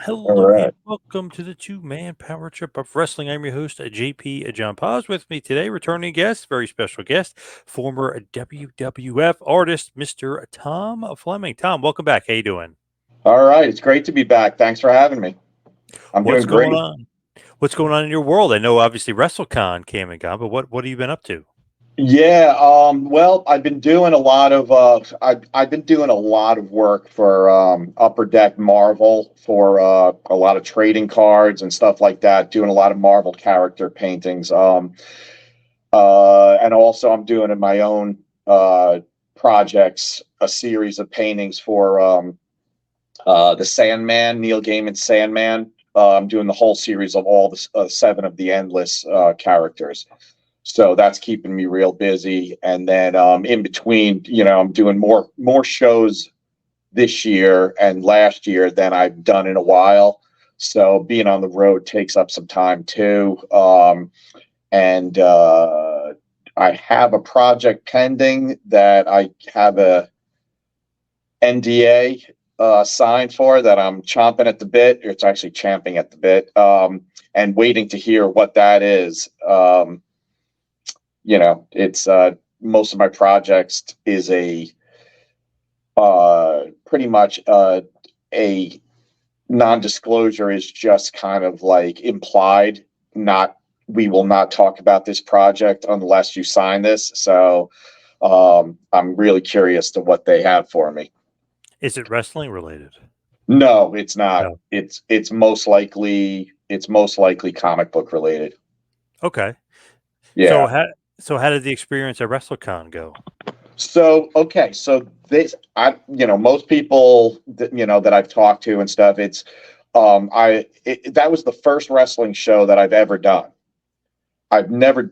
All Hello right. and welcome to the two-man power trip of wrestling. I'm your host, JP John Poz. With me today, returning guest, very special guest, former WWF artist, Mr. Tom Fleming. Tom, welcome back. How you doing? All right. It's great to be back. Thanks for having me. I'm What's doing going great. on? What's going on in your world? I know obviously WrestleCon came and gone, but what have you been up to? Yeah. Well, I've been doing a lot of work for Upper Deck Marvel for a lot of trading cards and stuff like that. Doing a lot of Marvel character paintings. And also I'm doing in my own projects a series of paintings for the Sandman, Neil Gaiman's Sandman. I'm doing the whole series of all the seven of the Endless characters. So that's keeping me real busy. And then in between, I'm doing more shows this year and last year than I've done in a while. So being on the road takes up some time too. And I have a project pending that I have a NDA signed for that I'm chomping at the bit. It's actually champing at the bit, and waiting to hear what that is. It's most of my projects is a pretty much a non-disclosure is just kind of like implied. Not we will not talk about this project unless you sign this. So I'm really curious to what they have for me. Is it wrestling related? No, it's not. No. It's most likely comic book related. Okay. So Yeah. how so how did the experience at WrestleCon go? So okay, so this most people that I've talked to and stuff, it's that was the first wrestling show that I've ever done. I've never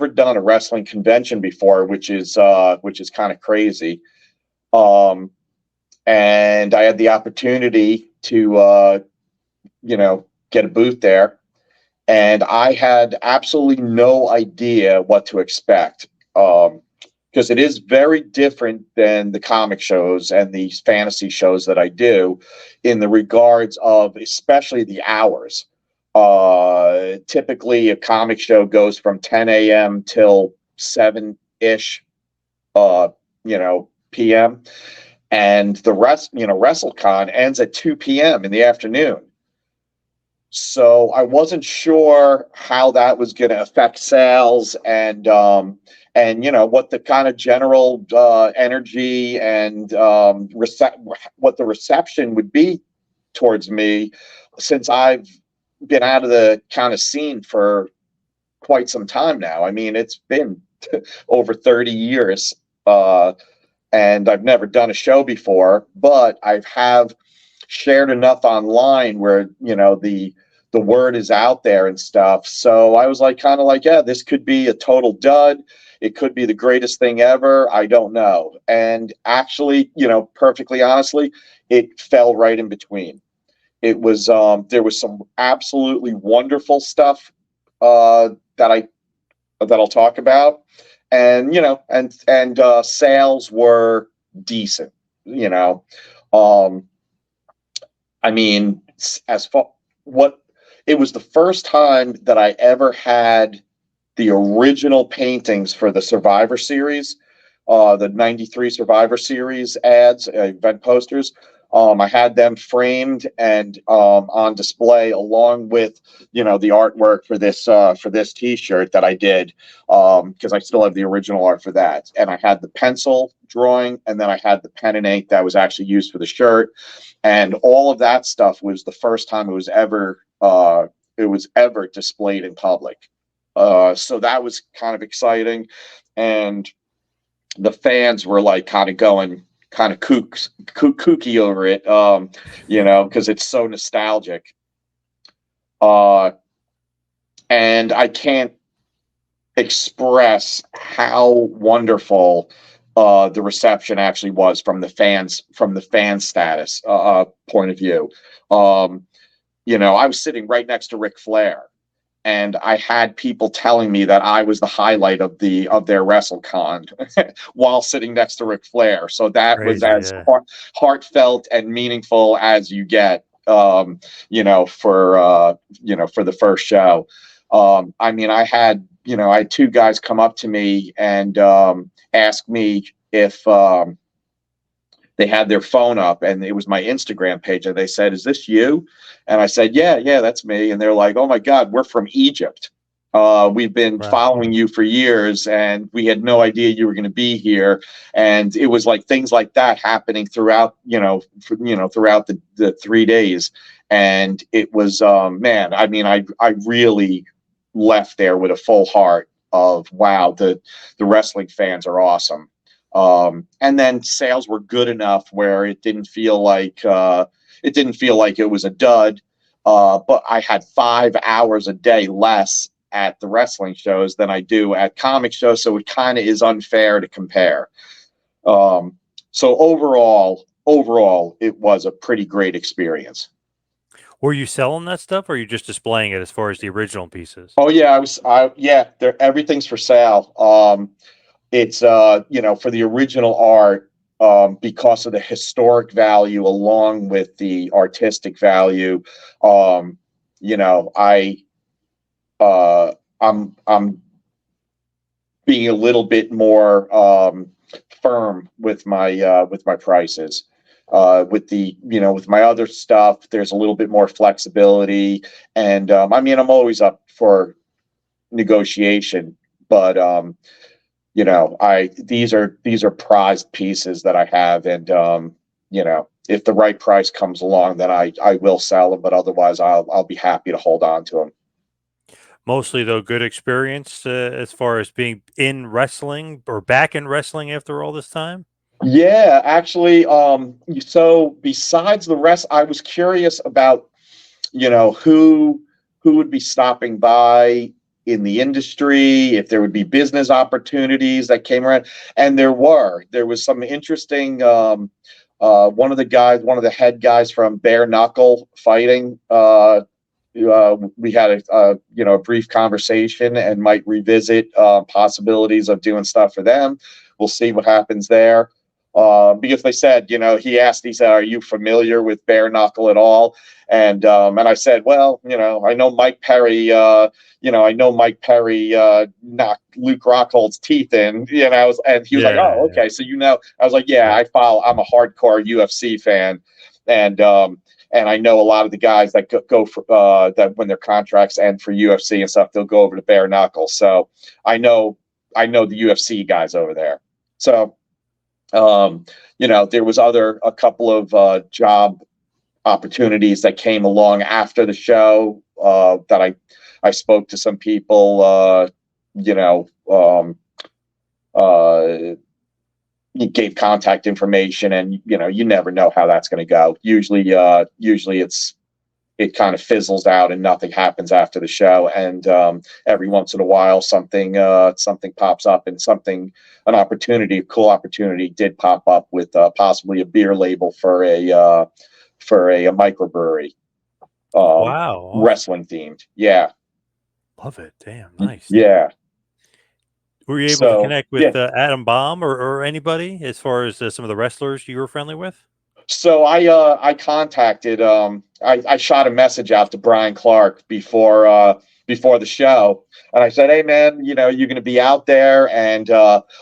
done a wrestling convention before, which is kind of crazy. Um and I had the opportunity to get a booth there, and I had absolutely no idea what to expect. Because it is very different than the comic shows and the fantasy shows that I do in the regards of especially the hours. Typically, a comic show goes from 10 a.m. till 7 ish, p.m. And the rest, WrestleCon ends at 2 p.m. in the afternoon. So I wasn't sure how that was going to affect sales, and what the kind of general energy and what the reception would be towards me, since I've been out of the kind of scene for quite some time now. I mean, it's been over 30 years, and I've never done a show before, but I've have shared enough online where the word is out there and stuff. So I was like, kind of like, yeah, this could be a total dud. It could be the greatest thing ever. I don't know. And actually, perfectly honestly, it fell right in between. It was there was some absolutely wonderful stuff that I'll talk about, and sales were decent. You know, um, I mean, as far what it was the first time that I ever had the original paintings for the Survivor Series, the '93 Survivor Series ads, event posters. I had them framed and on display along with the artwork for this T-shirt that I did, because I still have the original art for that. And I had the pencil drawing, and then I had the pen and ink that was actually used for the shirt, and all of that stuff was the first time it was ever displayed in public. So that was kind of exciting, and the fans were like kind of going kind of kooky over it, because it's so nostalgic. Uh, and I can't express how wonderful the reception actually was from the fan status point of view. I was sitting right next to Ric Flair, and I had people telling me that I was the highlight of their WrestleCon while sitting next to Ric Flair. So that was Crazy, as yeah. heartfelt and meaningful as you get. for the first show. I mean, I had two guys come up to me and ask me if they had their phone up, and it was my Instagram page, and they said, "Is this you?" And I said, "Yeah, that's me." And they're like, "Oh my God, we're from Egypt. We've been Wow. following you for years, and we had no idea you were going to be here." And it was like things like that happening throughout, throughout the 3 days. And it was, man, I mean, I really left there with a full heart of, wow, the wrestling fans are awesome. And then sales were good enough where it didn't feel like it was a dud. But I had 5 hours a day less at the wrestling shows than I do at comic shows, so it kind of is unfair to compare. So overall, it was a pretty great experience. Were you selling that stuff, or are you just displaying it as far as the original pieces? Oh yeah, everything's for sale. It's for the original art, because of the historic value along with the artistic value. I I'm being a little bit more firm with my prices. With my other stuff, there's a little bit more flexibility, and I mean, I'm always up for negotiation, but these are prized pieces that I have, and if the right price comes along, then I will sell them, but otherwise I'll be happy to hold on to them. Mostly, though, good experience as far as being in wrestling or back in wrestling after all this time. Yeah, actually, so besides the rest, I was curious about, who would be stopping by in the industry, if there would be business opportunities that came around. And there was some interesting, one of the head guys from Bare Knuckle Fighting, we had a brief conversation and might revisit possibilities of doing stuff for them. We'll see what happens there. Because they said, he said, "Are you familiar with Bare Knuckle at all?" And I said, "Well, I know Mike Perry. Knocked Luke Rockhold's teeth in." And he was like, "Oh, okay." So I was like, "Yeah, I follow. I'm a hardcore UFC fan, and I know a lot of the guys that go for that when their contracts end for UFC and stuff, they'll go over to Bare Knuckle. So I know the UFC guys over there. So." There was a couple of job opportunities that came along after the show, that I spoke to some people, gave contact information, and you never know how that's going to go. Usually it kind of fizzles out and nothing happens after the show. And every once in a while, something pops up, and a cool opportunity did pop up with possibly a beer label for a microbrewery, Wow, awesome. wrestling themed. Yeah, Love it. Damn, nice. yeah. Were you able to connect with Adam Baum or anybody as far as some of the wrestlers you were friendly with? So I contacted, I shot a message out to Brian Clark before the show, and I said, "Hey man, you're going to be out there." And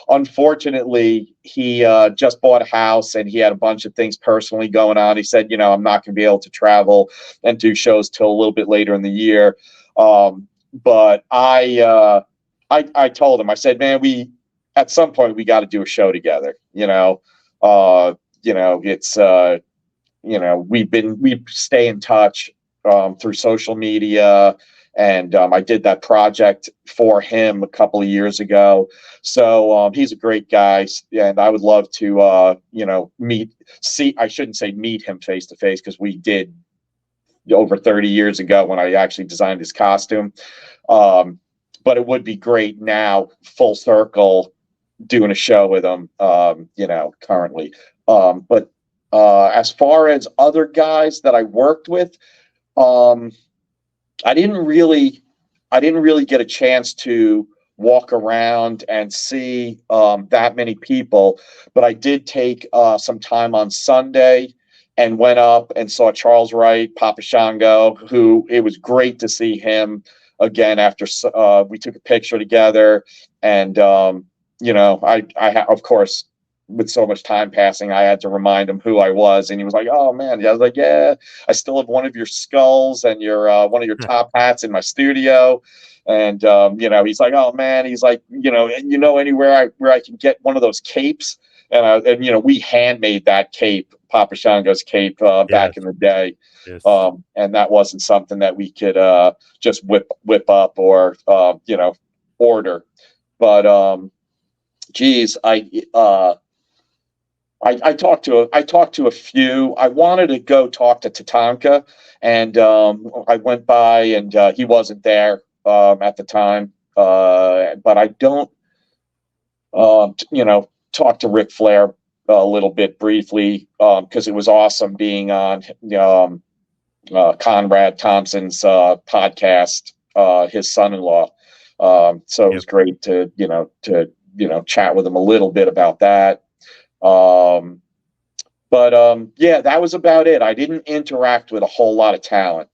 unfortunately, he just bought a house, and he had a bunch of things personally going on. He said, "I'm not going to be able to travel and do shows till a little bit later in the year." But I told him, I said, "Man, at some point we got to do a show together." It's we stay in touch through social media, and I did that project for him a couple of years ago. So he's a great guy, and I would love to I shouldn't say meet him face to face, because we did over 30 years ago when I actually designed his costume. But it would be great now, full circle, doing a show with him, currently. But as far as other guys that I worked with, I didn't really get a chance to walk around and see that many people. But I did take some time on Sunday and went up and saw Charles Wright, Papa Shango, who it was great to see him again after we took a picture together. And, of course, with so much time passing, I had to remind him who I was. And he was like, "Oh, man." I was like, "Yeah, I still have one of your skulls and your one of your top hats in my studio." And, he's like, "Oh, man." He's like, anywhere where I can get one of those capes. And we handmade that cape, Papa Shango's cape, Yes. back in the day. Yes. And that wasn't something that we could just whip up or order. But geez, I talked to a few. I wanted to go talk to Tatanka, and I went by, and he wasn't there at the time. But I don't, talk to Ric Flair a little bit briefly, because it was awesome being on Conrad Thompson's podcast, his son-in-law. So it was great to chat with him a little bit about that. Yeah, that was about it. I didn't interact with a whole lot of talent.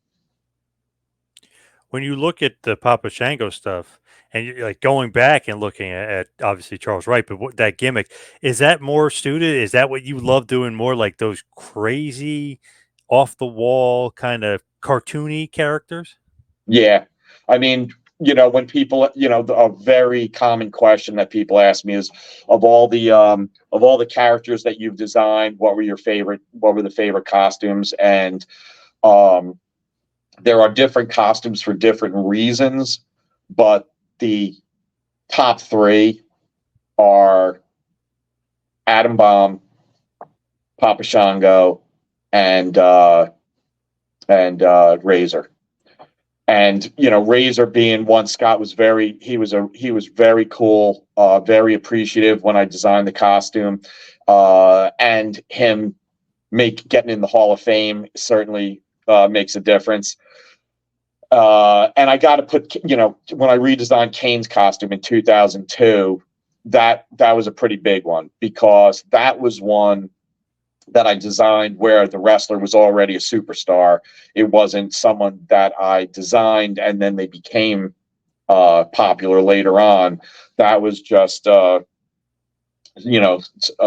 When you look at the Papa Shango stuff, and you're like going back and looking at obviously Charles Wright, but that gimmick, is that more suited? Is that what you love doing more, like those crazy, off the wall kind of cartoony characters? Yeah, I mean, when people, a very common question that people ask me is, of all the characters that you've designed, what were the favorite costumes? And there are different costumes for different reasons, but the top three are Atom Bomb, Papa Shango, and Razor. And Razor being one, Scott was very cool, very appreciative when I designed the costume, and him getting in the Hall of Fame certainly makes a difference. And I got to put, when I redesigned Kane's costume in 2002, that was a pretty big one, because that was one that I designed where the wrestler was already a superstar. It wasn't someone that I designed and then they became popular later on. That was just a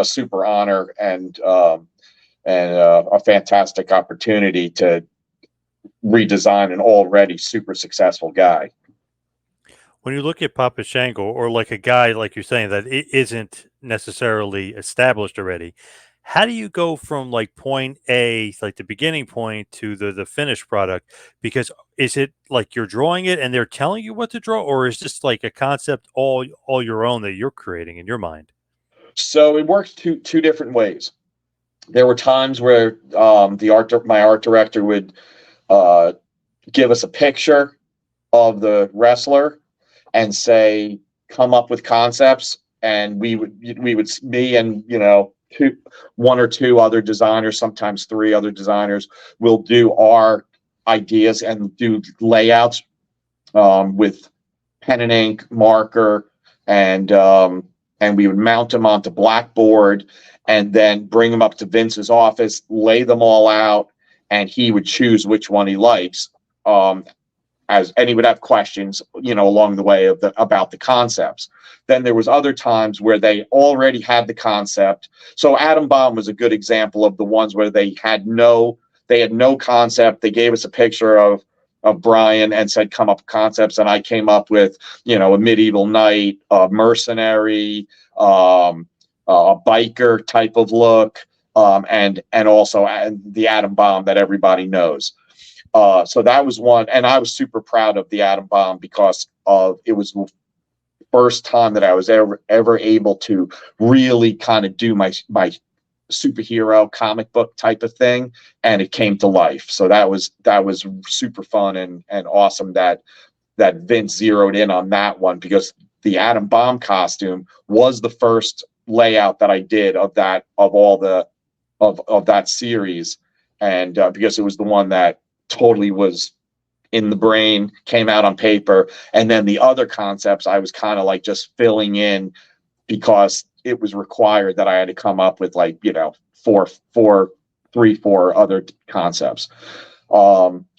super honor and a fantastic opportunity to redesign an already super successful guy. When you look at Papa Shango, or like a guy like you're saying that it isn't necessarily established already, how do you go from like point A, like the beginning point, to the finished product? Because is it like you're drawing it and they're telling you what to draw, or is this like a concept all your own that you're creating in your mind? So it works two different ways. There were times where my art director would give us a picture of the wrestler and say, come up with concepts, and me and one or two other designers, sometimes three other designers, will do our ideas and do layouts with pen and ink, marker, and we would mount them onto blackboard and then bring them up to Vince's office, lay them all out, and he would choose which one he likes. And he would have questions, along the way about the concepts. Then there was other times where they already had the concept. So Atom Bomb was a good example of the ones where they had no concept. They gave us a picture of Brian and said, come up with concepts. And I came up with, a medieval knight, a mercenary, a biker type of look, and also the Atom Bomb that everybody knows. So that was one, and I was super proud of the Atom Bomb because it was the first time that I was ever able to really kind of do my superhero comic book type of thing, and it came to life. So that was super fun and awesome that Vince zeroed in on that one, because the Atom Bomb costume was the first layout that I did of that series, and because it was the one that totally was in the brain, came out on paper, and then the other concepts I was kind of like just filling in because it was required that I had to come up with like four 4 other concepts.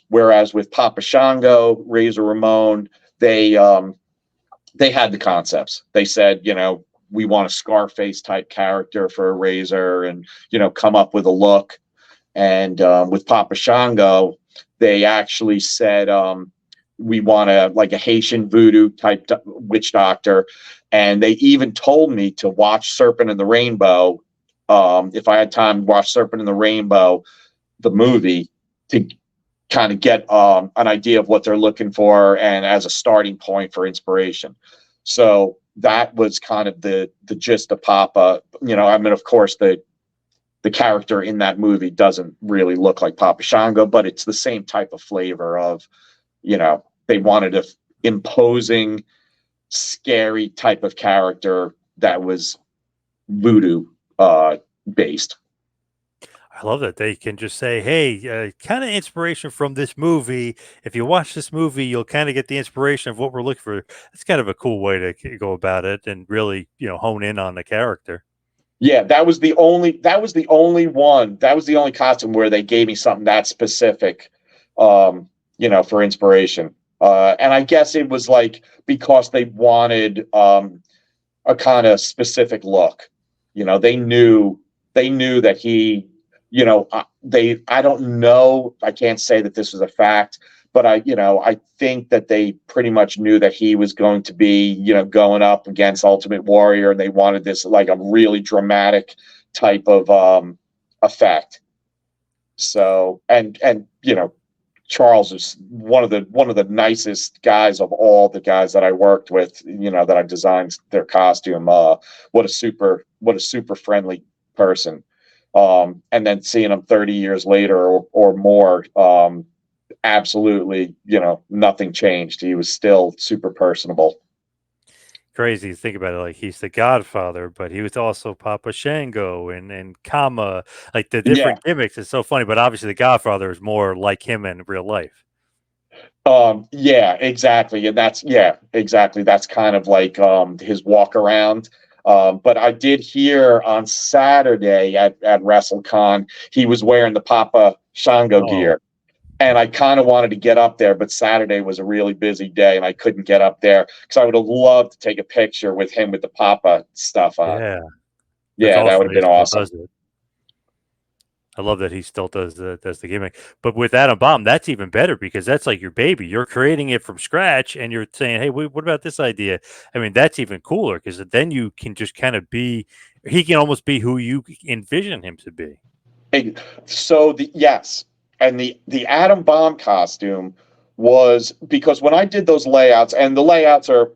Whereas with Papa Shango, Razor Ramon, they had the concepts. They said, we want a Scarface type character for a Razor, and come up with a look. And with Papa Shango, they actually said, we want a Haitian voodoo type witch doctor. And they even told me to watch Serpent in the Rainbow. If I had time to watch Serpent in the Rainbow, the movie, to kind of get an idea of what they're looking for and as a starting point for inspiration. So that was kind of the gist of Papa. Of course, the character in that movie doesn't really look like Papa Shango, but it's the same type of flavor of, they wanted a imposing, scary type of character that was voodoo based. I love that they can just say, hey, kind of inspiration from this movie. If you watch this movie, you'll kind of get the inspiration of what we're looking for. It's kind of a cool way to go about it and really, hone in on the character. Yeah, that was the only costume where they gave me something that specific, for inspiration. And I guess it was because they wanted a kind of specific look. They knew that he, I don't know, I can't say that this was a fact, but I think that they pretty much knew that he was going to be, going up against Ultimate Warrior, and they wanted this a really dramatic type of effect. So, and Charles is one of the nicest guys of all the guys that I worked with, that I designed their costume. What a super friendly person. And then seeing him 30 years later or more, absolutely, nothing changed. He was still super personable. Crazy to think about it. He's the Godfather, but he was also Papa Shango and Kama. The different gimmicks is so funny, but obviously the Godfather is more like him in real life. Yeah, exactly. And that's kind of his walk around. But I did hear on Saturday at WrestleCon, he was wearing the Papa Shango gear. And I kind of wanted to get up there, but Saturday was a really busy day and I couldn't get up there because I would have loved to take a picture with him with the Papa stuff on. Yeah, that would have been awesome. I love that he still does the gimmick. But with Adam Bomb, that's even better because that's like your baby. You're creating it from scratch and you're saying, hey, what about this idea? I mean, that's even cooler because then you can just kind of he can almost be who you envision him to be. So yes. And the Atom Bomb costume was because when I did those layouts, and the layouts are,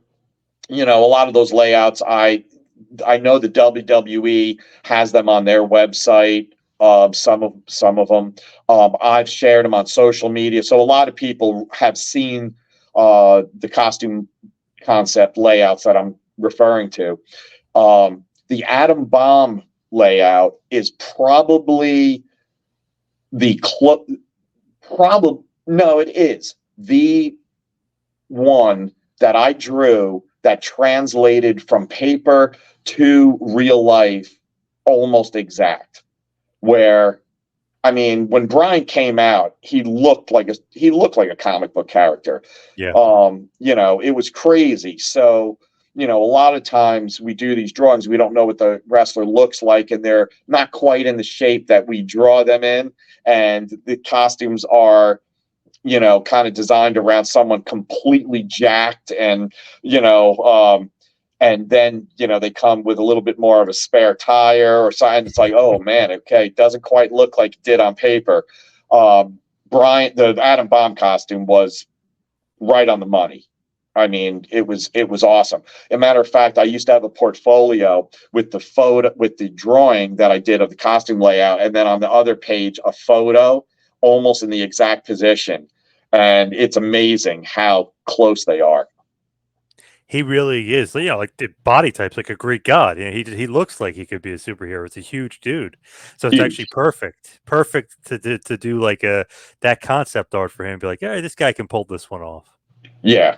a lot of those layouts, I know the WWE has them on their website. Some of them, I've shared them on social media. So a lot of people have seen the costume concept layouts that I'm referring to. The Atom Bomb layout is probably it is the one that I drew that translated from paper to real life almost exact. Where, I mean, when Brian came out, he looked like a comic book character. Yeah. It was crazy. So, a lot of times we do these drawings, we don't know what the wrestler looks like, and they're not quite in the shape that we draw them in. And the costumes are, kind of designed around someone completely jacked and, and then, they come with a little bit more of a spare tire or something. It's like, oh man, okay, it doesn't quite look like it did on paper. Brian, the Atom Bomb costume was right on the money. I mean, it was awesome. As a matter of fact, I used to have a portfolio with the drawing that I did of the costume layout, and then on the other page, a photo almost in the exact position. And it's amazing how close they are. He really is. Like the body type's like a Greek god. He looks like he could be a superhero. It's a huge dude. So it's actually perfect to do like that concept art for him. Be like, yeah, this guy can pull this one off. Yeah,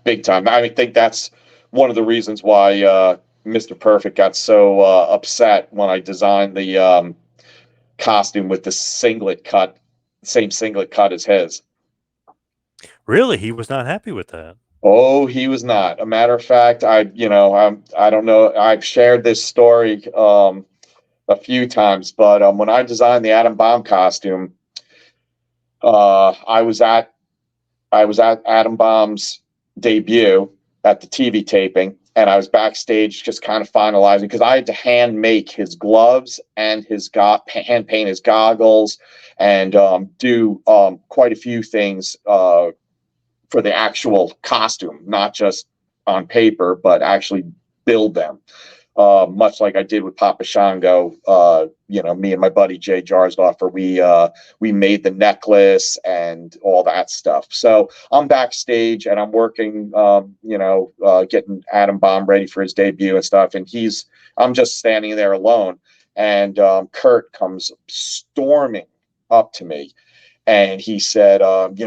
big time. I think that's one of the reasons why Mr. Perfect got so upset when I designed the costume with the singlet cut, same singlet cut as his. Really? He was not happy with that. Oh, he was not. A matter of fact, I don't know. I've shared this story a few times, but when I designed the Atom Bomb costume, I was at Atom Bomb's debut at the TV taping, and I was backstage just kind of finalizing because I had to hand make his gloves and his hand paint his goggles and do quite a few things for the actual costume, not just on paper, but actually build them. Much like I did with Papa Shango, me and my buddy Jay Jarsdorfer, we made the necklace and all that stuff. So I'm backstage and I'm working, getting Atom Bomb ready for his debut and stuff. And I'm just standing there alone. And Kurt comes storming up to me. And he said, are you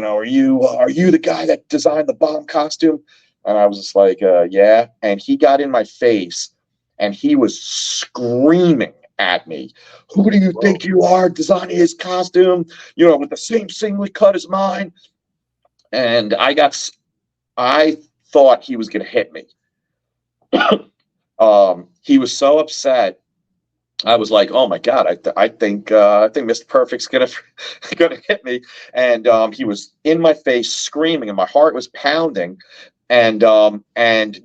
the guy that designed the bomb costume? And I was just like, yeah. And he got in my face and he was screaming at me. Who do you think you are designing his costume, with the same singlet cut as mine? And I thought he was going to hit me. He was so upset. I was like, oh my God, I think Mr. Perfect's gonna hit me. And he was in my face screaming and my heart was pounding. And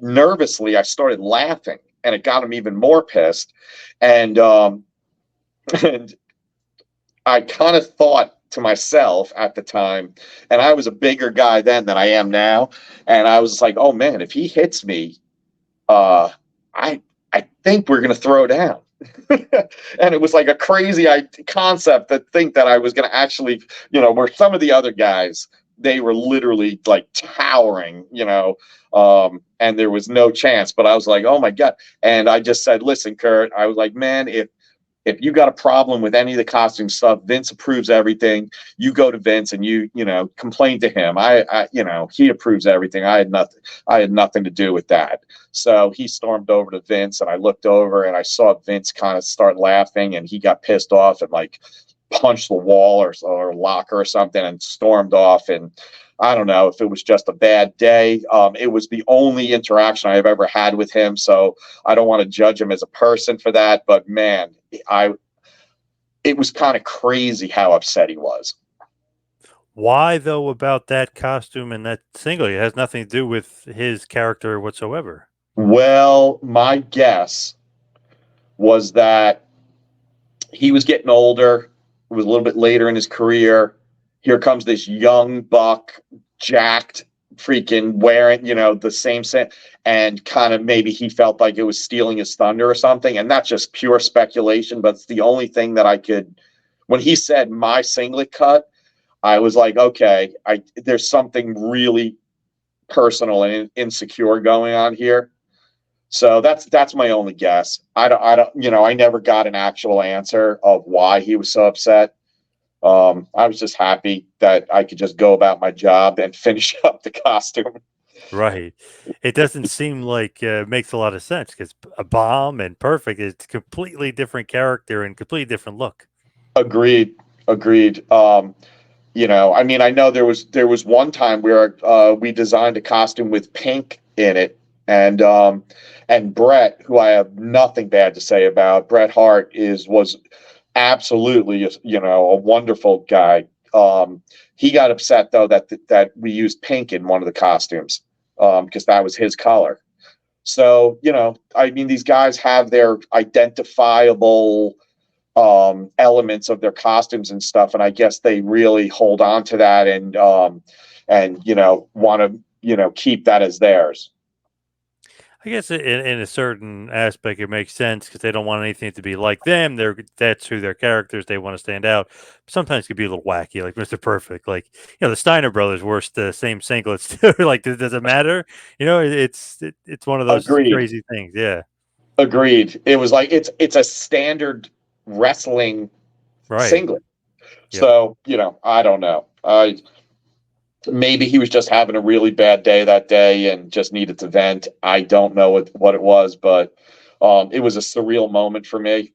nervously I started laughing and it got him even more pissed. And and I kind of thought to myself at the time, and I was a bigger guy then than I am now. And I was like, oh man, if he hits me, I think we're going to throw down. And it was like a crazy concept to think that I was going to actually, where some of the other guys, they were literally like towering, and there was no chance. But I was like, oh my God. And I just said, listen, Kurt, I was like, man, if you got a problem with any of the costume stuff, Vince approves everything. You go to Vince and you complain to him. He approves everything. I had nothing to do with that. So he stormed over to Vince and I looked over and I saw Vince kind of start laughing and he got pissed off and like punched the wall or locker or something and stormed off. And I don't know if it was just a bad day. It was the only interaction I've ever had with him. So I don't want to judge him as a person for that, but man, it was kind of crazy how upset he was. Why though about that costume and that singlet? It has nothing to do with his character whatsoever. Well, my guess was that he was getting older. It was a little bit later in his career. Here comes this young buck, jacked, freaking wearing, the same set, and kind of maybe he felt like it was stealing his thunder or something. And that's just pure speculation, but it's the only thing that I could. When he said my singlet cut, I was like, okay, there's something really personal and insecure going on here. So that's my only guess. I don't, I never got an actual answer of why he was so upset. I was just happy that I could just go about my job and finish up the costume. Right. It doesn't seem like it makes a lot of sense because a bomb and Perfect is a completely different character and completely different look. Agreed. I know there was one time where we designed a costume with pink in it, and Bret, who I have nothing bad to say about, Bret Hart was absolutely a wonderful guy. He got upset though that we used pink in one of the costumes because that was his color. So these guys have their identifiable elements of their costumes and stuff, and I guess they really hold on to that and want to keep that as theirs. I guess in a certain aspect, it makes sense because they don't want anything to be like them. That's who their characters. They want to stand out. Sometimes it can be a little wacky, like Mr. Perfect. Like the Steiner brothers wore the same singlets too. Like, does it matter? It's one of those Agreed. crazy things. Yeah. Agreed. It was like it's a standard wrestling singlet. Yep. So I don't know. Maybe he was just having a really bad day that day and just needed to vent. I don't know what it was, but it was a surreal moment for me.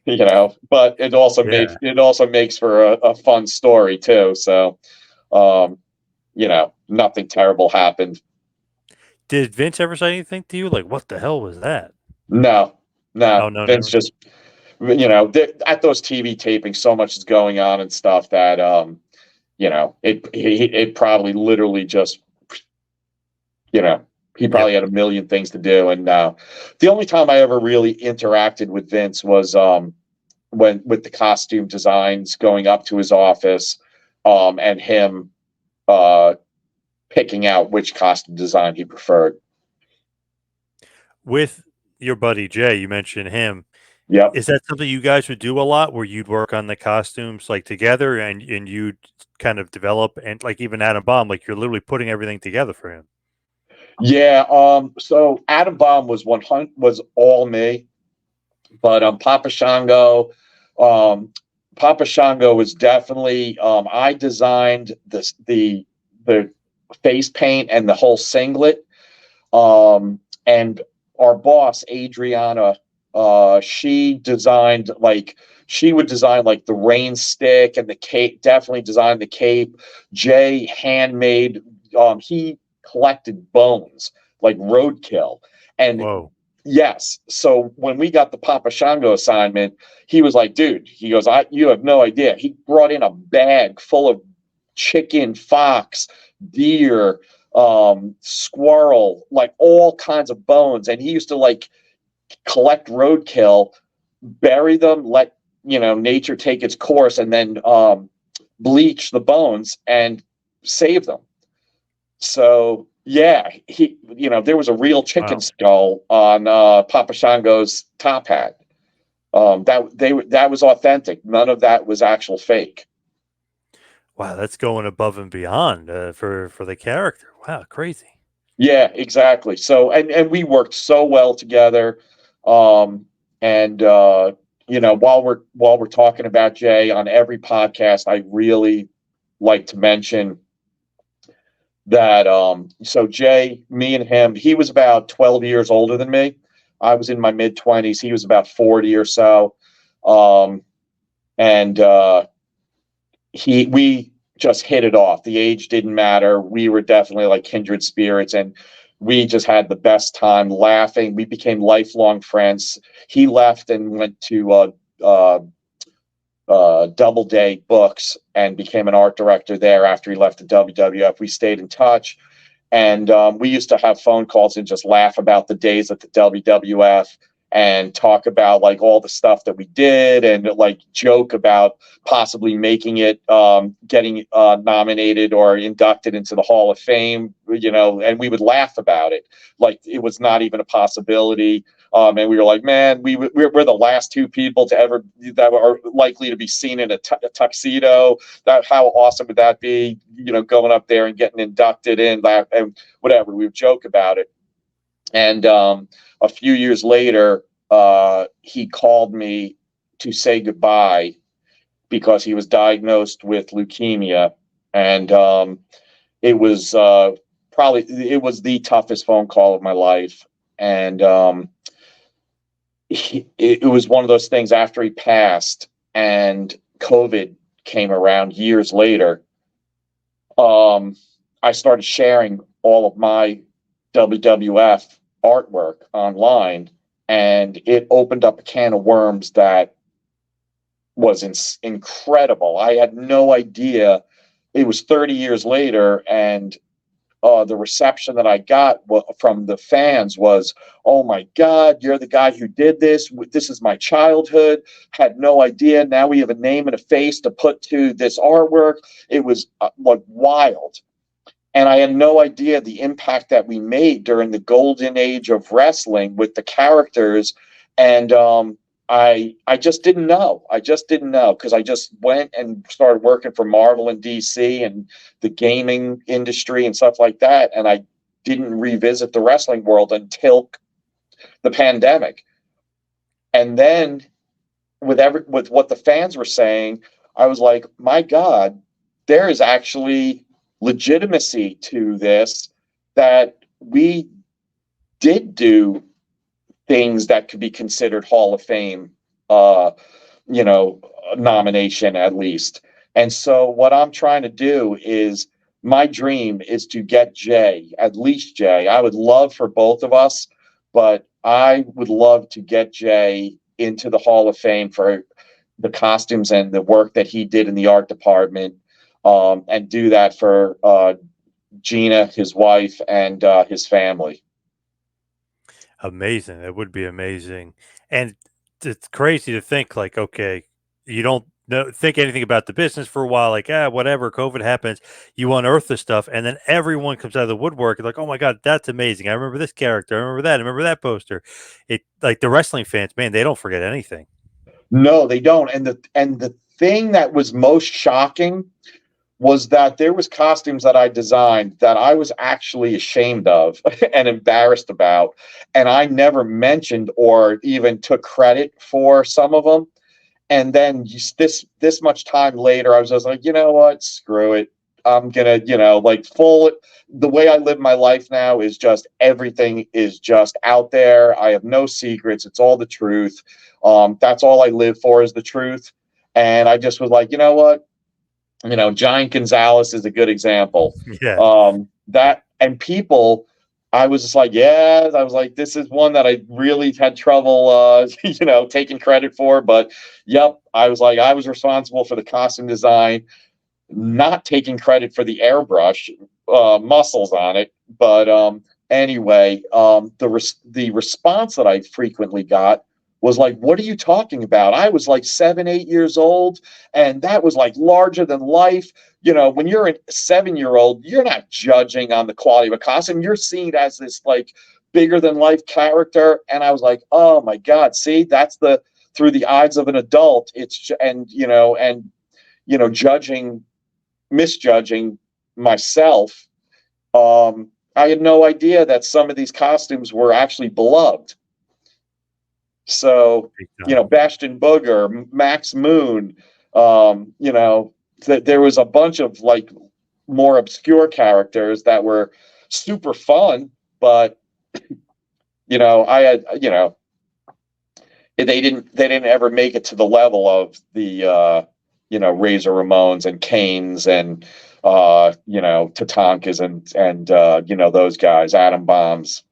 but it also Yeah. makes for a fun story too. So, um, nothing terrible happened. Did Vince ever say anything to you like, "What the hell was that?" No, Oh, no, no, Vince never. just, at those TV tapings, so much is going on and stuff that, it probably literally just, you know, he Yep. probably had a million things to do. And the only time I ever really interacted with Vince was when with the costume designs, going up to his office, and him uh, picking out which costume design he preferred. With your buddy Jay, you mentioned him. Yep. Is that something you guys would do a lot where you'd work on the costumes like together and you'd kind of develop and like even Adam Bomb, like you're literally putting everything together for him? Yeah. So Adam Bomb was 100 was all me, but um, Papa Shango was definitely. I designed the face paint and the whole singlet. And our boss Adriana, she would design like the rain stick and the cape. Definitely designed the cape. Jay handmade. He collected bones like roadkill, and Whoa. yes. So when we got the Papa Shango assignment, he was like, "Dude," he goes, you have no idea." He brought in a bag full of chicken, fox, deer, squirrel, like all kinds of bones. And he used to like collect roadkill, bury them, let nature take its course, and then bleach the bones and save them. So yeah, there was a real chicken Wow. skull on Papa Shango's top hat. That was authentic. None of that was actual fake. Wow, that's going above and beyond for the character. Wow, crazy. Yeah, exactly. So and we worked so well together. Um, and while we're talking about Jay on every podcast, I really like to mention that so Jay, me and him, he was about 12 years older than me. I was in my mid 20s. He was about 40 or so. Um, and we just hit it off. The age didn't matter. We were definitely like kindred spirits, and we just had the best time laughing. We became lifelong friends. He left and went to Doubleday Books and became an art director there after he left the WWF. We stayed in touch, and we used to have phone calls and just laugh about the days at the WWF and talk about like all the stuff that we did and like joke about possibly making it, getting nominated or inducted into the Hall of Fame, and we would laugh about it like it was not even a possibility. And we were like, man, we're the last two people to ever that are likely to be seen in a tuxedo. That how awesome would that be? Going up there and getting inducted in that and whatever. We would joke about it. And a few years later, he called me to say goodbye because he was diagnosed with leukemia, and it was the toughest phone call of my life. And it was one of those things after he passed and COVID came around years later. I started sharing all of my WWF artwork online, and it opened up a can of worms that was incredible. I had no idea. It was 30 years later, and the reception that I got from the fans was, "Oh my God, you're the guy who did this. This is my childhood. Had no idea. Now we have a name and a face to put to this artwork." It was like wild. And I had no idea the impact that we made during the golden age of wrestling with the characters. And I just didn't know. I just didn't know because I just went and started working for Marvel and DC and the gaming industry and stuff like that. And I didn't revisit the wrestling world until the pandemic. And then with what the fans were saying, I was like, my God, there is actually legitimacy to this, that we did do things that could be considered Hall of Fame you know, nomination at least. And so what I'm trying to do is my dream is to get Jay, at least Jay. I would love for both of us, but I would love to get Jay into the Hall of Fame for the costumes and the work that he did in the art department, and do that for Gina, his wife, and his family. Amazing. That would be amazing. And it's crazy to think like, okay, you don't think anything about the business for a while, like, whatever, COVID happens, you unearth the stuff, and then everyone comes out of the woodwork and like, oh my God, that's amazing. I remember this character. I remember that. I remember that poster. It like the wrestling fans, man, they don't forget anything. No, they don't. And the thing that was most shocking was that there was costumes that I designed that I was actually ashamed of and embarrassed about, and I never mentioned or even took credit for some of them. And then this much time later, I was just like, you know what, screw it. I'm gonna, like the way I live my life now is just everything is just out there. I have no secrets. It's all the truth. That's all I live for is the truth. And I just was like, you know what? Giant Gonzalez is a good example. Yeah. That and people, I was just like, yeah, I was like, this is one that I really had trouble, taking credit for. But yep, I was like, I was responsible for the costume design, not taking credit for the airbrush muscles on it. But anyway, the response that I frequently got was like, what are you talking about? I was like 7, 8 years old, and that was like larger than life. When you're a 7-year-old, you're not judging on the quality of a costume. You're seeing it as this like bigger than life character. And I was like, oh my God, see, that's through the eyes of an adult. Misjudging myself. I had no idea that some of these costumes were actually beloved. So, Bastion Booger, Max Moon, that there was a bunch of like more obscure characters that were super fun, but I had, they didn't ever make it to the level of the Razor Ramones and Canes and Tatankas and those guys, Atom Bombs.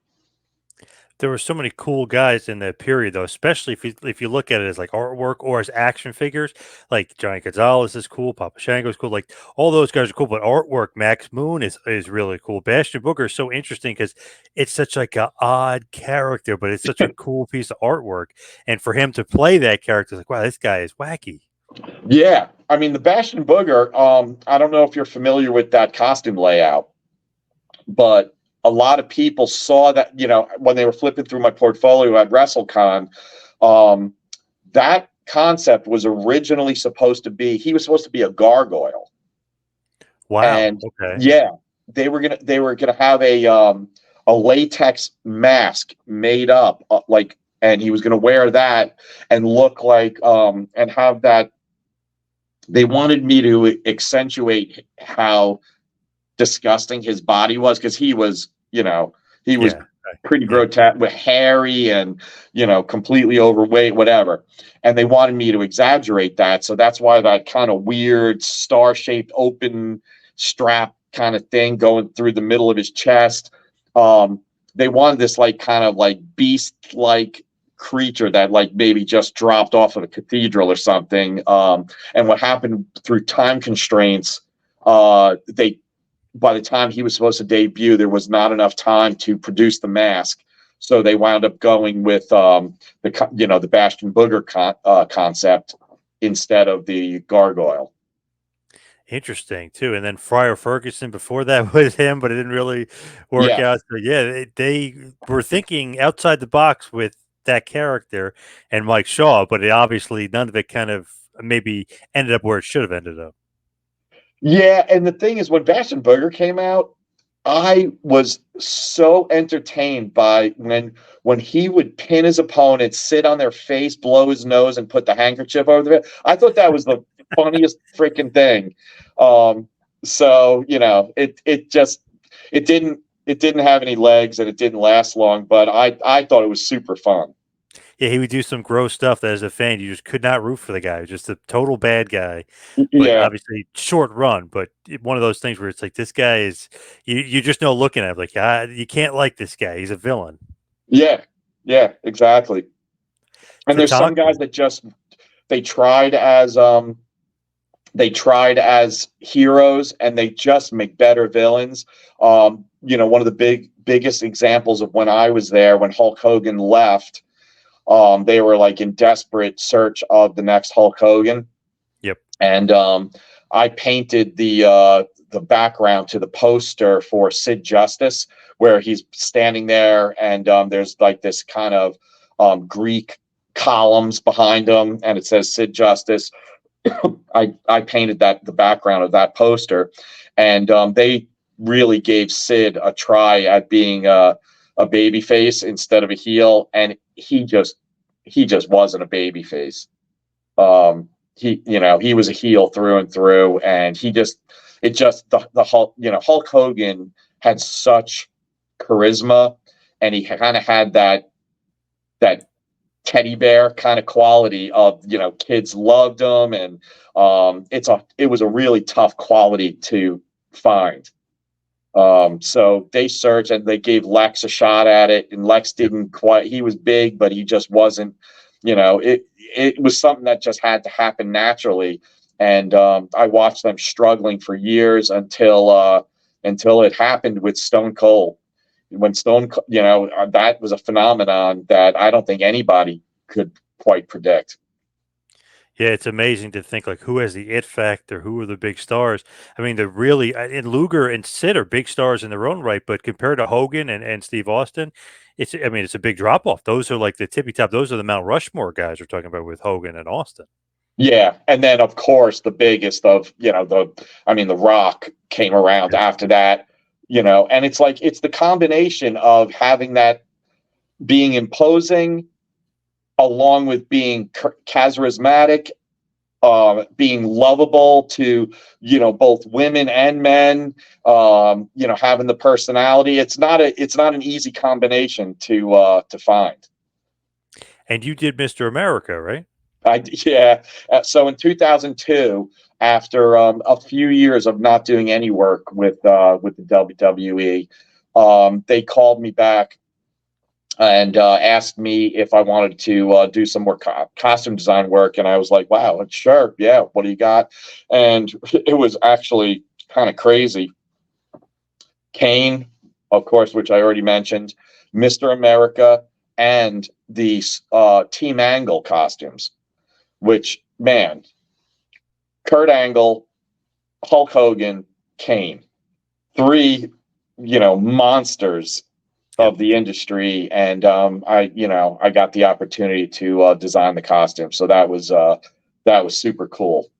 There were so many cool guys in that period, though, especially if you look at it as like artwork or as action figures. Like Johnny Gonzalez is cool, Papa Shango is cool. Like all those guys are cool, but artwork, Max Moon is really cool. Bastion Booger is so interesting because it's such like an odd character, but it's such a cool piece of artwork. And for him to play that character, it's like, wow, this guy is wacky. Yeah, I mean the Bastion Booger. I don't know if you're familiar with that costume layout, but a lot of people saw that, when they were flipping through my portfolio at WrestleCon, that concept was originally supposed to be, he was supposed to be a gargoyle. Wow. And okay. Yeah, they were gonna have a latex mask made up, and he was gonna wear that and look like, and have that. They wanted me to accentuate how disgusting his body was, because he was pretty grotesque, with hairy and completely overweight, whatever. And they wanted me to exaggerate that, so that's why that kind of weird star-shaped open strap kind of thing going through the middle of his chest. They wanted this like kind of like beast like creature that like maybe just dropped off of a cathedral or something. And what happened through time constraints, by the time he was supposed to debut, there was not enough time to produce the mask, so they wound up going with the Bastion Booger concept instead of the gargoyle. Interesting too. And then Friar Ferguson before that was him, but it didn't really work out. So yeah, they were thinking outside the box with that character and Mike Shaw, but obviously none of it kind of maybe ended up where it should have ended up. Yeah, and the thing is, when Bastion Booger came out, I was so entertained by when he would pin his opponent, sit on their face, blow his nose, and put the handkerchief over their head. I thought that was the funniest freaking thing. So it didn't have any legs and it didn't last long, but I thought it was super fun. Yeah, he would do some gross stuff that as a fan you just could not root for the guy. Just a total bad guy. But Yeah, obviously short run, but one of those things where it's like this guy is you just know looking at him like you can't like this guy. He's a villain. yeah, yeah, exactly. And So there's some talk guys that just they tried as they tried as heroes and they just make better villains. One of the biggest examples of when I was there, when Hulk Hogan left, they were like in desperate search of the next Hulk Hogan. Yep. And I painted the background to the poster for Sid Justice, where he's standing there, and there's like this kind of Greek columns behind him, and it says Sid Justice. I painted the background of that poster, and they really gave Sid a try at being a baby face instead of a heel, and he just wasn't a baby face. He was a heel through and through, and the Hulk Hogan had such charisma, and he kind of had that teddy bear kind of quality of, kids loved him, and it was a really tough quality to find. So they searched and they gave Lex a shot at it, and Lex didn't quite. He was big, but he just wasn't. It was something that just had to happen naturally, and I watched them struggling for years until it happened with Stone Cold. When that was a phenomenon that I don't think anybody could quite predict. Yeah, it's amazing to think like who has the it factor, who are the big stars. I mean, and Luger and Sid are big stars in their own right, but compared to Hogan and Steve Austin, it's a big drop off. Those are like the tippy top. Those are the Mount Rushmore guys we're talking about with Hogan and Austin. Yeah, and then of course the biggest of the Rock came around Yeah. after that, and it's the combination of having that being imposing along with being charismatic, being lovable to both women and men, having the personality. It's not an easy combination to find. And you did Mr. America, right? Yeah. So in 2002, after a few years of not doing any work with the WWE, they called me back and asked me if I wanted to do some more costume design work, and I was like, "Wow, sure, yeah. What do you got?" And it was actually kind of crazy. Kane, of course, which I already mentioned, Mr. America, and the Team Angle costumes. Which, man, Kurt Angle, Hulk Hogan, Kane, three, monsters Yep. of the industry, and I got the opportunity to design the costume, so that was super cool.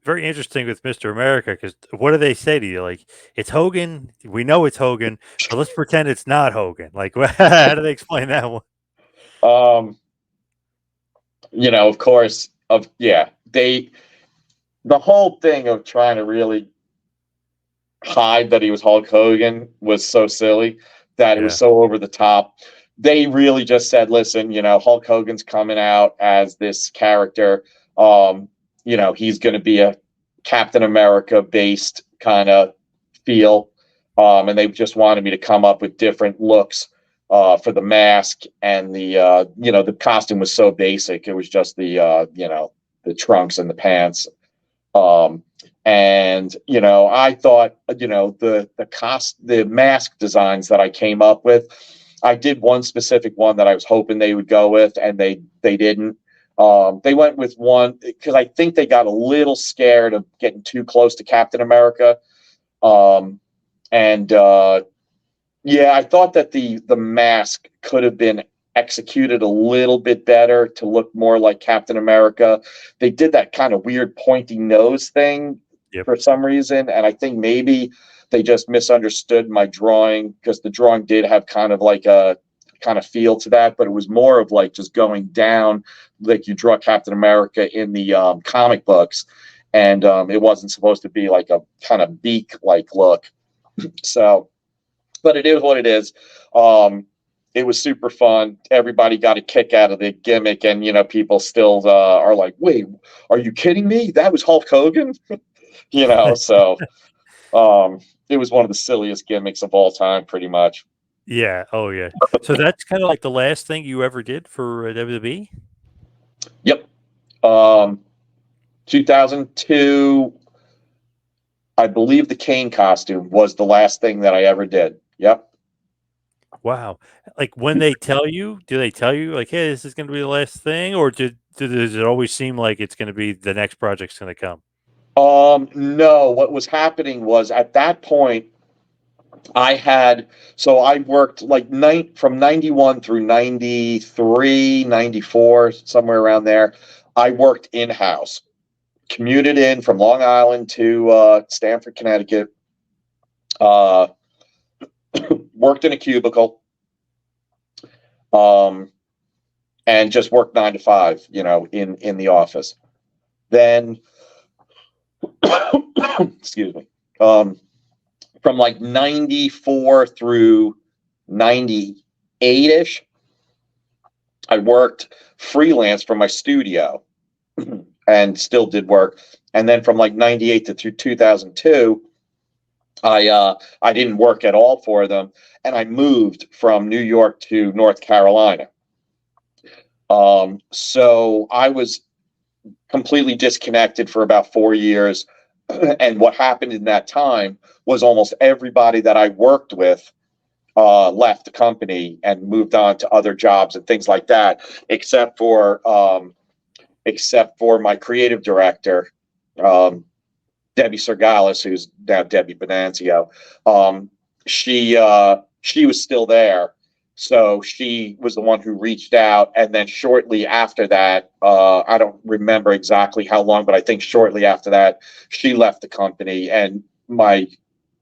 Very interesting with Mr. America because what do they say to you? Like, it's Hogan. We know it's Hogan, but let's pretend it's not Hogan. Like, how do they explain that one? Of course, the whole thing of trying to really hide that he was Hulk Hogan was so silly that it was Yeah. so over the top. They really just said, listen, Hulk Hogan's coming out as this character. He's going to be a Captain America based kind of feel. And they just wanted me to come up with different looks for the mask, and the costume was so basic. It was just the trunks and the pants. And I thought, the mask designs that I came up with, I did one specific one that I was hoping they would go with, and they didn't. They went with one because I think they got a little scared of getting too close to Captain America. And yeah, I thought that the mask could have been executed a little bit better to look more like Captain America. They did that kind of weird pointy nose thing Yep. for some reason, and I think maybe they just misunderstood my drawing, because the drawing did have kind of like a kind of feel to that, but it was more of like just going down like you draw Captain America in the comic books, and it wasn't supposed to be like a kind of beak like look. So, but it is what it is. It was super fun. Everybody got a kick out of the gimmick, and people still are like, "Wait, are you kidding me? That was Hulk Hogan?" So it was one of the silliest gimmicks of all time, pretty much. Yeah. Oh, yeah. So that's kind of like the last thing you ever did for WWE? Yep. 2002, I believe the Kane costume was the last thing that I ever did. Yep. Wow. Like when they tell you, do they tell you like, hey, this is going to be the last thing? Or does it always seem like it's going to be the next project's going to come? No, what was happening was at that point, I worked like from 91 through 93, 94, somewhere around there. I worked in-house, commuted in from Long Island to Stamford, Connecticut, uh, worked in a cubicle, and just worked 9 to 5, in the office. Then, excuse me, from like 94 through 98-ish, I worked freelance from my studio and still did work. And then from like 98 to through 2002, I didn't work at all for them, and I moved from New York to North Carolina. So I was completely disconnected for about 4 years. And what happened in that time was almost everybody that I worked with left the company and moved on to other jobs and things like that, except for my creative director, Debbie Sergalis, who's now Debbie Bonanzio. She was still there. So she was the one who reached out, and then shortly after that, I don't remember exactly how long, but I think shortly after that, she left the company, and I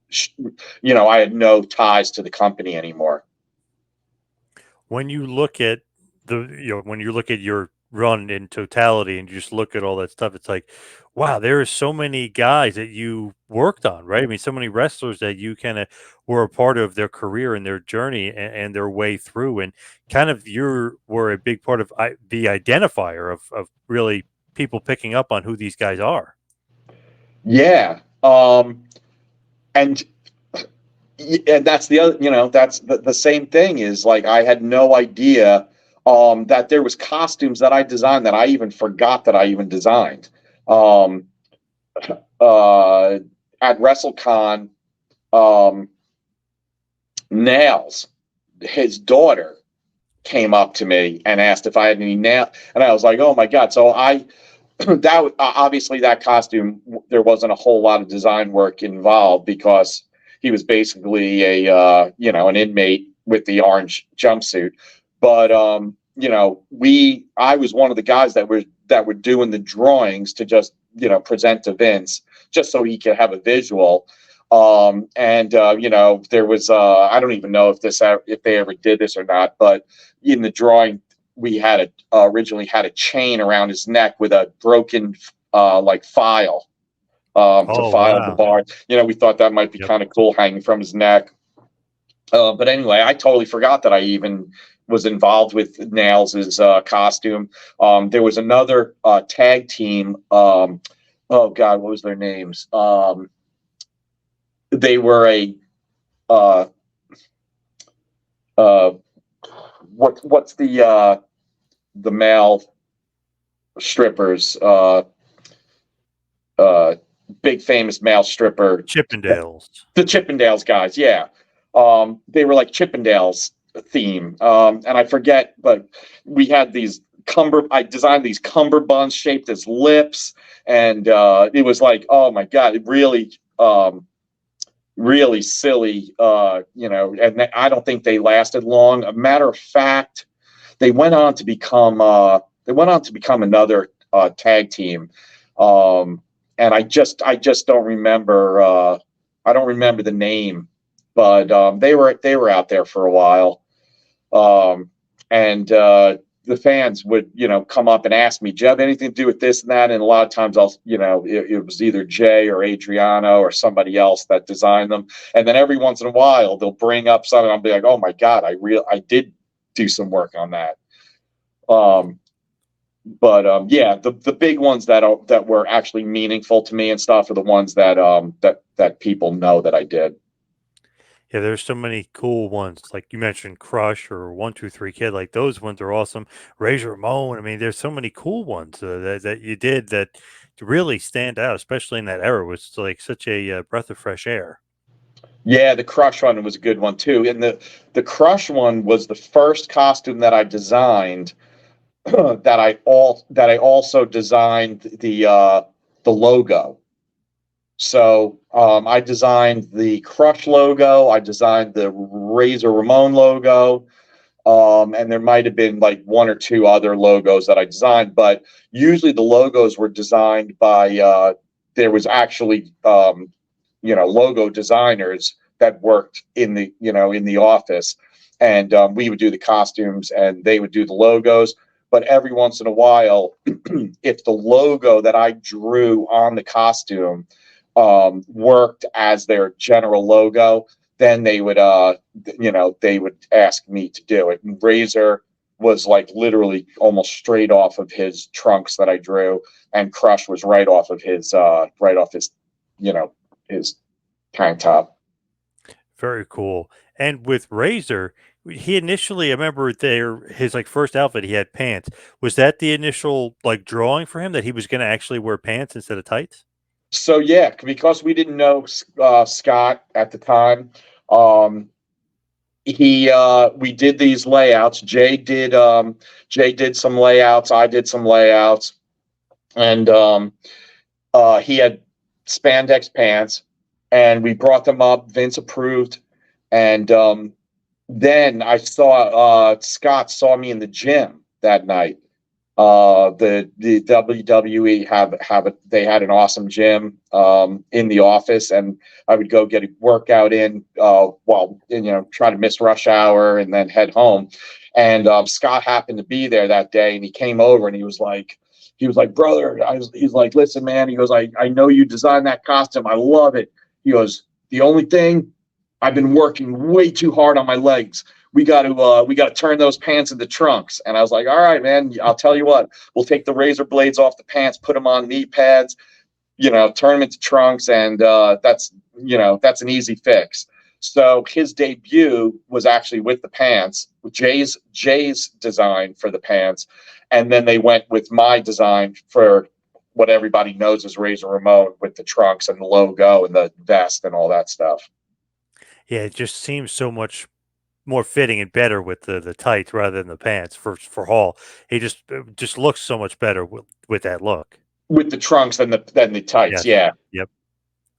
had no ties to the company anymore. When you look at when you look at your run in totality and you just look at all that stuff, it's like, wow, there are so many guys that you worked on, right? I mean, so many wrestlers that you kind of were a part of their career and their journey and their way through, and kind of were a big part of the identifier of really people picking up on who these guys are. Yeah. And that's the other, that's the same thing is like, I had no idea that there was costumes that I designed that I even forgot that I even designed. At WrestleCon, Nails, his daughter, came up to me and asked if I had any nail, and I was like, oh my God. So that obviously that costume, there wasn't a whole lot of design work involved because he was basically an inmate with the orange jumpsuit. But I was one of the guys that were doing the drawings to just present to Vince, just so he could have a visual. There was I don't even know if they ever did this or not, but in the drawing we originally had a chain around his neck with a broken file to file the bar. We thought that might be kind of cool hanging from his neck. But anyway, I totally forgot that I even was involved with Nails' costume. There was another tag team. Oh God, what was their names? They were what's the male strippers? Big famous male stripper. Chippendales. The Chippendales guys, yeah. They were like Chippendales theme. And I forget, but we had these I designed these cummerbunds shaped as lips, and it was like, oh my God, it really silly, and I don't think they lasted long. A matter of fact, they went on to become another tag team. And I just don't remember. I don't remember the name, but they were out there for a while. And the fans would, come up and ask me, "Do you have anything to do with this and that?" And a lot of times it was either Jay or Adriano or somebody else that designed them. And then every once in a while they'll bring up something. I'll be like, "Oh my God, I did do some work on that. Yeah, the big ones that were actually meaningful to me and stuff are the ones that people know that I did. Yeah, there's so many cool ones. Like you mentioned Crush or 123 Kid, like those ones are awesome. Razor Ramon. I mean, there's so many cool ones that you did that really stand out, especially in that era. It was like such a breath of fresh air. Yeah, the Crush one was a good one too. And the Crush one was the first costume that I designed that I also designed the logo. So I designed the Crush logo, I designed the Razor Ramon logo, and there might have been like one or two other logos that I designed, but usually the logos were designed by there was actually logo designers that worked in the office, and we would do the costumes and they would do the logos. But every once in a while, if the logo that I drew on the costume worked as their general logo, then they would ask me to do it. And Razor was like literally almost straight off of his trunks that I drew, and Crush was right off his his tank top. Very cool. And with Razor, he initially, I remember his like first outfit, he had pants. Was that the initial like drawing for him that he was going to actually wear pants instead of tights? So yeah, because we didn't know Scott at the time, we did these layouts. Jay did some layouts. I did some layouts, and he had spandex pants, and we brought them up. Vince approved, and then I saw Scott saw me in the gym that night. The WWE they had an awesome gym in the office, and I would go get a workout in while try to miss rush hour and then head home. And Scott happened to be there that day, and he came over and he was like, brother, he's like, listen, man, he goes, I know you designed that costume, I love it. He goes, the only thing, I've been working way too hard on my legs. We got to turn those pants into trunks. And I was like, all right, man, I'll tell you what, we'll take the razor blades off the pants, put them on knee pads, turn them into trunks. And that's an easy fix. So his debut was actually with the pants, with Jay's design for the pants. And then they went with my design for what everybody knows as Razor Ramon, with the trunks and the logo and the vest and all that stuff. Yeah, it just seems so much more fitting and better with the tights rather than the pants for Hall. He just looks so much better with that look. With the trunks than the tights, Yes. yeah. Yep.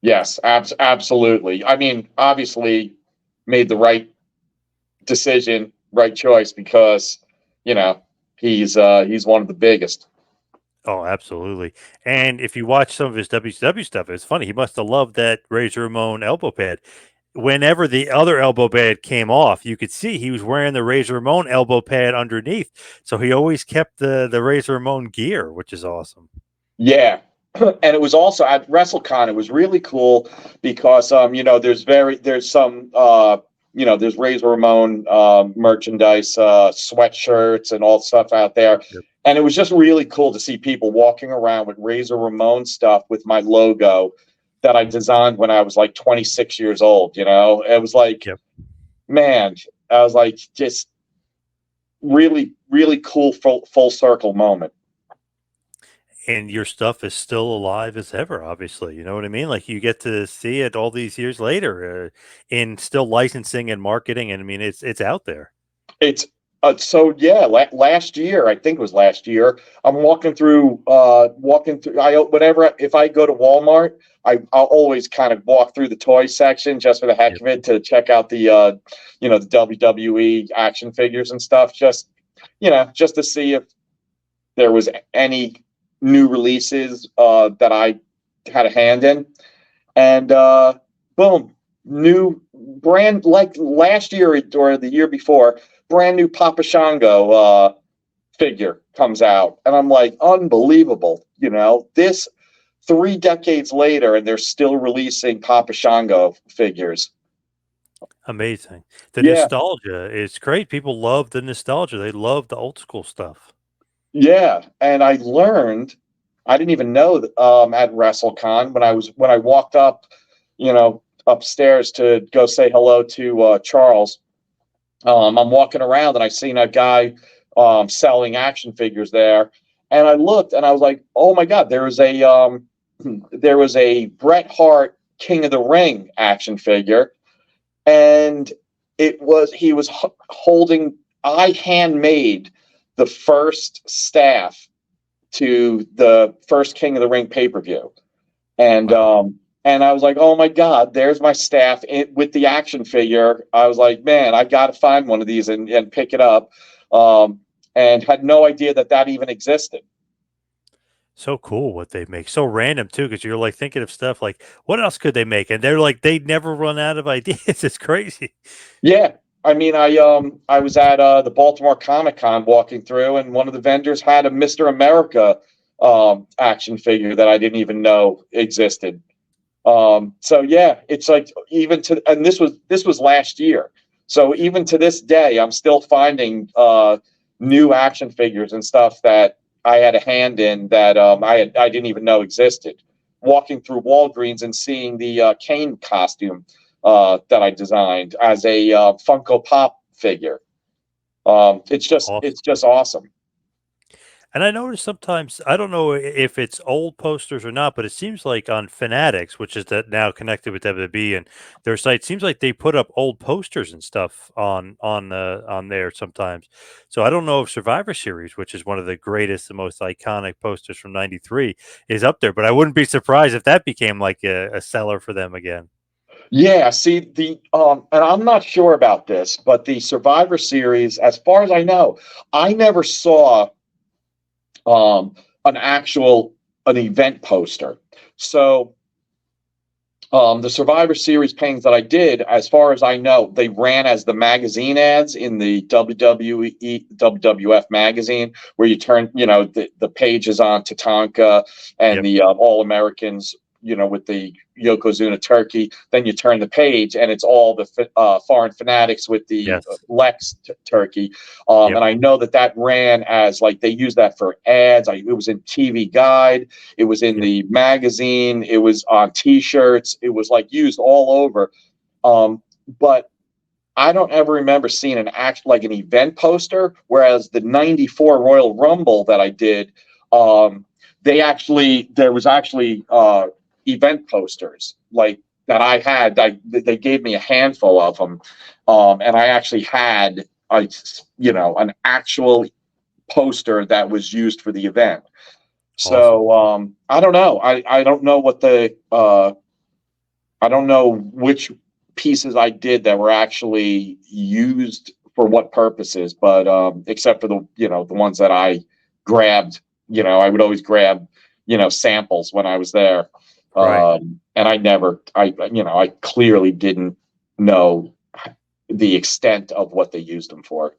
Yes, absolutely. I mean, obviously made the right decision, right choice, because he's one of the biggest. Oh, absolutely. And if you watch some of his WCW stuff, it's funny. He must have loved that Razor Ramon elbow pad. Whenever the other elbow pad came off, you could see he was wearing the Razor Ramon elbow pad underneath. So he always kept the Razor Ramon gear, which is awesome. Yeah. And it was also at WrestleCon. It was really cool because there's Razor Ramon merchandise, sweatshirts, and all stuff out there. Yep. And it was just really cool to see people walking around with Razor Ramon stuff with my logo that I designed when I was like 26 years old. It was like, Yep. Man, I was like, just really, really cool full circle moment. And your stuff is still alive as ever, obviously. You know what I mean? Like you get to see it all these years later in still licensing and marketing. And I mean, it's out there. It's so yeah. Last year, I think it was last year. I'm walking through. If I go to Walmart, I'll always kind of walk through the toy section just for the heck of it to check out the WWE action figures and stuff. Just to see if there was any new releases that I had a hand in, and boom, new brand, like last year or the year before, brand new Papa Shango figure comes out, and I'm like, unbelievable. This 3 decades later, and they're still releasing Papa Shango figures. Amazing. The Yeah, nostalgia is great. People love the nostalgia. They love the old school stuff. yeah. And I learned, I didn't even know that, at WrestleCon when I walked up, upstairs to go say hello to Charles. I'm walking around and I seen a guy selling action figures there, and I looked and I was like, "Oh my God!" There was a Bret Hart King of the Ring action figure, and he was holding. I handmade the first staff to the first King of the Ring pay-per-view, and Wow. um, and I was like, oh my God, there's my staff with the action figure. I was like, man, I got to find one of these and pick it up, um, and had no idea that that even existed. So cool what they make. So random too, because you're like thinking of stuff like, what else could they make? And they're like, they never run out of ideas. It's crazy. Yeah. I mean, I was at the Baltimore Comic Con walking through, and one of the vendors had a Mr. America action figure that I didn't even know existed. So yeah, it's like and this was last year. So even to this day, I'm still finding new action figures and stuff that I had a hand in that I didn't even know existed. Walking through Walgreens and seeing the Kane costume that I designed as a Funko Pop figure. It's Awesome. just awesome. And I notice sometimes, I don't know if it's old posters or not, but it seems like on Fanatics, which is that now connected with WWE and their site, seems like they put up old posters and stuff on there sometimes. So I don't know if Survivor Series, which is one of the greatest and most iconic posters from '93, is up there, but I wouldn't be surprised if that became like a seller for them again. Yeah, see and I'm not sure about this, but the Survivor Series, as far as I know, I never saw um an an event poster. So the Survivor Series paintings that I did, as far as I know, they ran as the magazine ads in the WWF magazine, where you turn, the pages on Tatanka and Yep. the All Americans, with the Yokozuna turkey. Then you turn the page, and it's all the foreign fanatics with the Yes. Lex turkey. Yep. And I know that ran as, like, they used that for ads. It was in TV Guide. It was in Yep. the magazine. It was on T-shirts. It was like used all over. But I don't ever remember seeing an event poster. Whereas the '94 Royal Rumble that I did, there was actually event posters like that I had. They gave me a handful of them, and I actually had an actual poster that was used for the event. Awesome. So I don't know. I don't know I don't know which pieces I did that were actually used for what purposes, but except for the ones that I grabbed. I would always grab samples when I was there, Right. and I clearly didn't know the extent of what they used them for.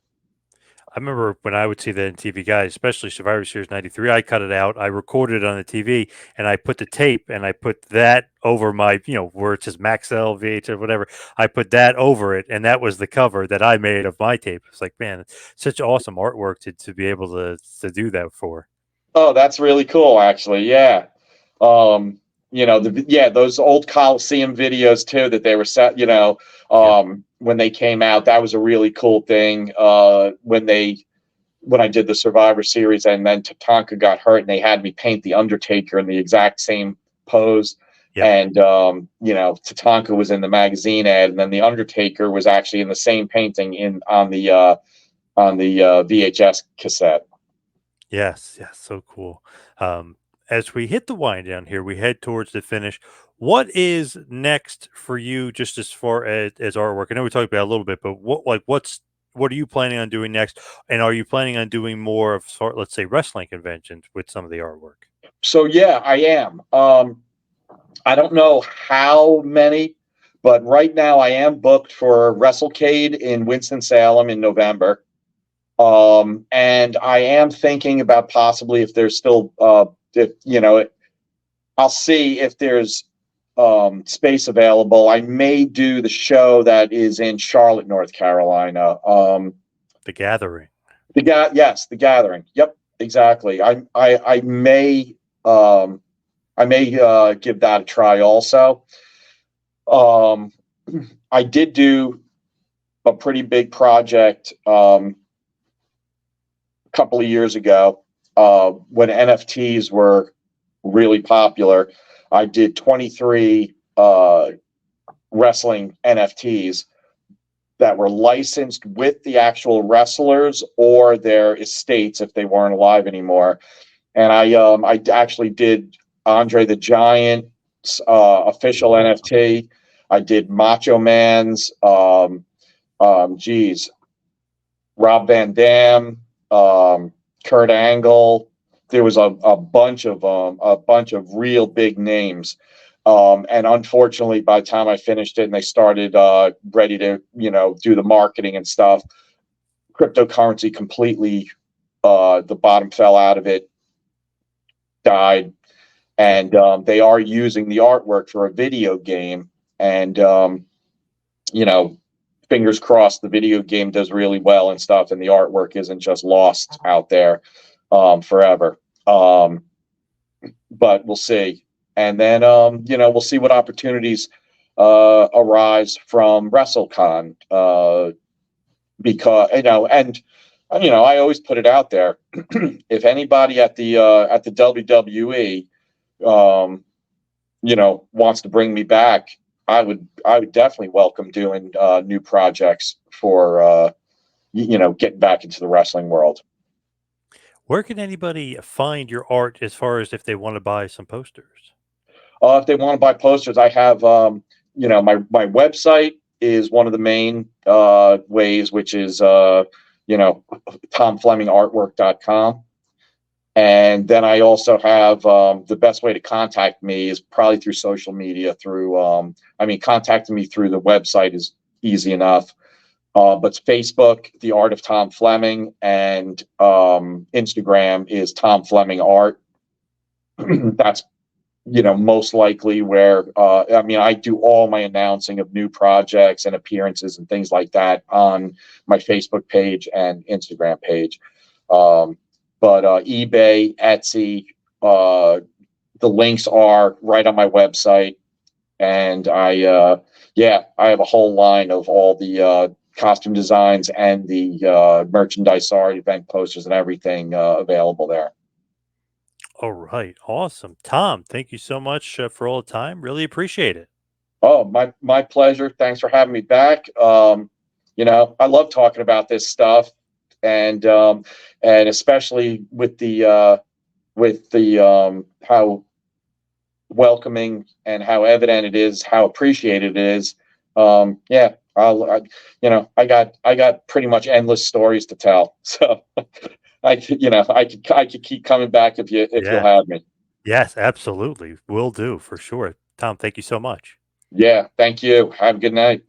I remember when I would see that in TV Guide, especially Survivor Series '93, I cut it out, I recorded it on the TV, and I put the tape and I put that over my, where it says Maxell, VHS, whatever. I put that over it, and that was the cover that I made of my tape. It's like, man, such awesome artwork to be able to do that for. Oh, that's really cool, actually. Yeah. Those old Coliseum videos too that they were set, Yep. when they came out, that was a really cool thing. When I did the Survivor Series, and then Tatanka got hurt, and they had me paint the Undertaker in the exact same pose. Yep. And Tatanka was in the magazine ad, and then the Undertaker was actually in the same painting on the VHS cassette. Yes. Yes. So cool. Um, as we hit the wind down here, we head towards the finish. What is next for you, just as far as artwork? I know we talked about it a little bit, but what are you planning on doing next? And are you planning on doing more of let's say wrestling conventions with some of the artwork? So yeah, I am. I don't know how many, but right now I am booked for WrestleCade in Winston-Salem in November. And I am thinking about possibly, if there's still, if I'll see if there's space available, I may do the show that is in Charlotte, North Carolina. The Gathering. Yes, the Gathering. Yep, exactly. I may give that a try also. I did do a pretty big project a couple of years ago when NFTs were really popular. I did 23 wrestling NFTs that were licensed with the actual wrestlers or their estates if they weren't alive anymore. And I actually did Andre the Giant's official NFT. I did Macho Man's, Rob Van Dam, Kurt Angle. There was a bunch of real big names. And unfortunately, by the time I finished it and they started ready to, do the marketing and stuff, cryptocurrency completely, the bottom fell out of it, died. And they are using the artwork for a video game. And, fingers crossed the video game does really well and stuff, and the artwork isn't just lost out there forever. But we'll see. And then, we'll see what opportunities arise from WrestleCon because, I always put it out there. If anybody at the WWE, wants to bring me back, I would definitely welcome doing new projects for, getting back into the wrestling world. Where can anybody find your art as far as if they want to buy some posters? If they want to buy posters, I have, my website is one of the main ways, which is, TomFlemingArtwork.com. And then I also have the best way to contact me is probably through social media. Contacting me through the website is easy enough. But Facebook, The Art of Tom Fleming, and Instagram is Tom Fleming Art. That's most likely where I do all my announcing of new projects and appearances and things like that on my Facebook page and Instagram page. But eBay, Etsy, the links are right on my website. And I have a whole line of all the costume designs and the merchandise art, event posters, and everything available there. All right. Awesome. Tom, thank you so much for all the time. Really appreciate it. Oh, my pleasure. Thanks for having me back. I love talking about this stuff. And especially with the how welcoming and how evident it is, how appreciated it is. I got pretty much endless stories to tell. So I could keep coming back if you'll have me. Yes, absolutely. Will do for sure. Tom, thank you so much. Yeah, thank you. Have a good night.